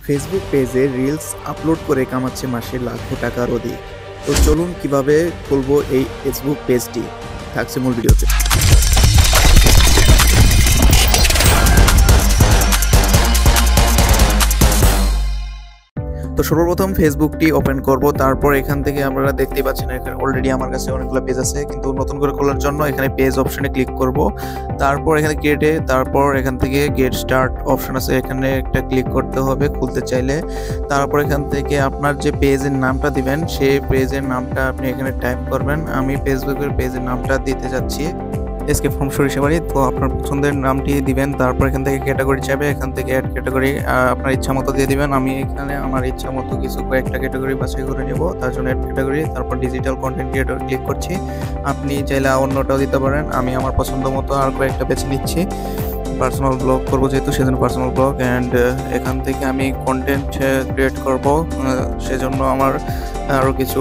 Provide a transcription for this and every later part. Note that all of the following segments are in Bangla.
ফেসবুক পেজে রিলস আপলোড করে কামাচ্ছে মাসে লাখো টাকার অধিক। তো চলুন কিভাবে খুলবো এই ফেসবুক পেজটি, থাকছে মূল ভিডিওতে। তো সর্বপ্রথম ফেসবুকটি ওপেন করব, তারপর এখান থেকে আপনারা দেখতে পাচ্ছেন এখানে অলরেডি আমার কাছে অনেকগুলো পেজ আছে, কিন্তু নতুন করে খোলার জন্য এখানে পেজ অপশনে ক্লিক করব। তারপর এখানে ক্রিয়েটে, তারপর এখান থেকে গেট স্টার্ট অপশন আছে, এখানে একটা ক্লিক করতে হবে খুলতে চাইলে। তারপর এখান থেকে আপনার যে পেজের নামটা দিবেন সেই পেজের নামটা আপনি এখানে টাইপ করবেন। আমি ফেসবুকের পেজের নামটা দিতে যাচ্ছি এসকে ফ্রম সরিষাবাড়ি। তো আপনার পছন্দের নামটি দিবেন। তারপর এখান থেকে ক্যাটাগরি চাইবে, এখান থেকে অ্যাড ক্যাটাগরি আপনার ইচ্ছা মতো দিয়ে দিবেন। আমি এখানে আমার ইচ্ছা মতো কিছু কয়েকটা ক্যাটাগরি বাছাই করে নেব, তার জন্য অ্যাড ক্যাটাগরি, তারপর ডিজিটাল কন্টেন্ট ক্রিয়েটর ক্লিক করছি। আপনি চাইলে অন্যটাও দিতে পারেন, আমি আমার পছন্দ মতো আর কয়েকটা বেছে নিচ্ছি। পার্সোনাল ব্লগ করবো যেহেতু, সেজন্য পার্সোনাল ব্লগ। অ্যান্ড এখান থেকে আমি কন্টেন্ট ক্রিয়েট করব, সেজন্য আমার আরও কিছু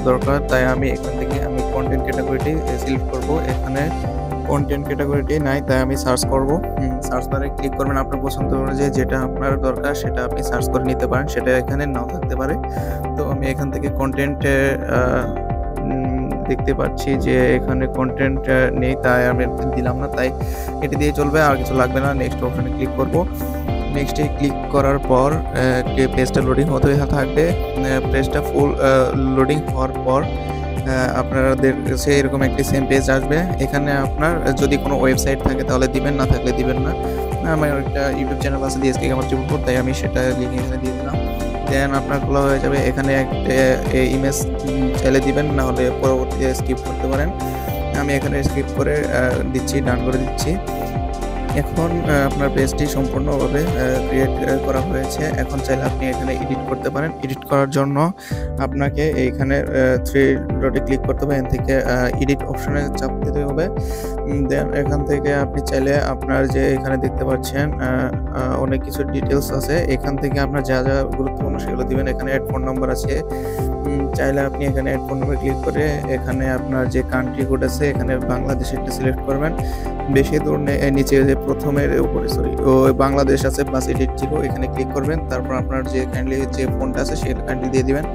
দরকার, তাই আমি এখান থেকে কন্টেন্ট ক্যাটাগরিটি সিলেক্ট করব। এখানে কন্টেন্ট ক্যাটাগরিটি নাই, তাই আমি সার্চ করব। সার্চ বারে ক্লিক করবেন, আপনার পছন্দ অনুযায়ী যেটা আপনার দরকার সেটা আপনি সার্চ করে নিতে পারেন, সেটা এখানে নাও থাকতে পারে। তো আমি এখান থেকে কন্টেন্ট দেখতে পাচ্ছি যে এখানে কন্টেন্ট নেই, তাই আমি দিলাম না, তাই এটি দিয়ে চলবে, আর কিছু লাগবে না। নেক্সট অপশনে ক্লিক করব। নেক্সটে ক্লিক করার পর পেজটা লোডিং হতে থাকবে। পেজটা ফুল লোডিং হওয়ার পর আপনাদের কাছে এরকম একটি সেম পেজ আসবে। এখানে আপনার যদি কোনো ওয়েবসাইট থাকে তাহলে দিবেন, না থাকলে দিবেন না। আমার একটা ইউটিউব চ্যানেল আছে ডিএসকে গেমার ত্রিপুর, তাই আমি সেটা লিঙ্ক এখানে দিয়ে দিলাম। দেন আপনার খোলা হয়ে যাবে। এখানে একটা ইমেজ চাইলে দিবেন, না হলে পরবর্তীতে স্কিপ করতে পারেন। আমি এখানে স্কিপ করে দিচ্ছি, ডান করে দিচ্ছি। এখন আপনার পেজটি সম্পূর্ণভাবে ক্রিয়েট করা হয়েছে। এখন চাইলে আপনি এখানে এডিট করতে পারেন। এডিট করার জন্য আপনাকে এইখানে 3 ডটে ক্লিক করতে হবে, এখান থেকে এডিট অপশনে চাপ দিতে হবে। দেন এখান থেকে আপনি চাইলে আপনার যে এখানে দেখতে পাচ্ছেন অনেক কিছু ডিটেলস আছে, এখান থেকে আপনার যা যা গুরুত্বপূর্ণ সেগুলো দিবেন। এখানে অ্যাড ফোন নাম্বার আছে, চাইলে আপনি এখানে অ্যাড ফোন নাম্বার ক্লিক করে এখানে আপনার যে কান্ট্রি কোড আছে এখানে বাংলাদেশেরটা সিলেক্ট করবেন। বেশি দূর নিচে যে প্রথমের উপরে বাংলাদেশ আছে প্লাস এডিট ছিল, এখানে ক্লিক করবেন। তারপর আপনার যে কাইন্ডলি যে ফোনটা আছে সেটা কাইন্ডলি দিয়ে দিবেন।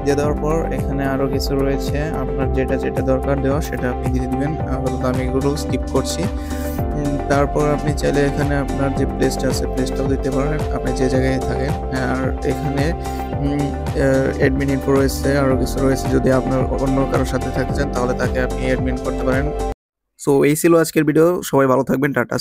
দিয়ে দেওয়ার পর এখানে আরও কিছু রয়েছে, আপনার যেটা যেটা দরকার দেওয়া সেটা আপনি দিয়ে দিবেন। আপাতত আমি এগুলো স্কিপ করছি। তারপর আপনি চাইলে এখানে আপনার যে প্লেসটা আছে প্লেসটাও দিতে পারেন, আপনি যে জায়গায় থাকেন। আর এখানে অ্যাডমিন ইনফো রয়েছে, আরও কিছু রয়েছে। যদি আপনার অন্য কারোর সাথে থাকতে চান তাহলে তাকে আপনি অ্যাডমিন করতে পারেন। সো এই ছিল আজকের ভিডিও, সবাই ভালো থাকবেন, টাটা।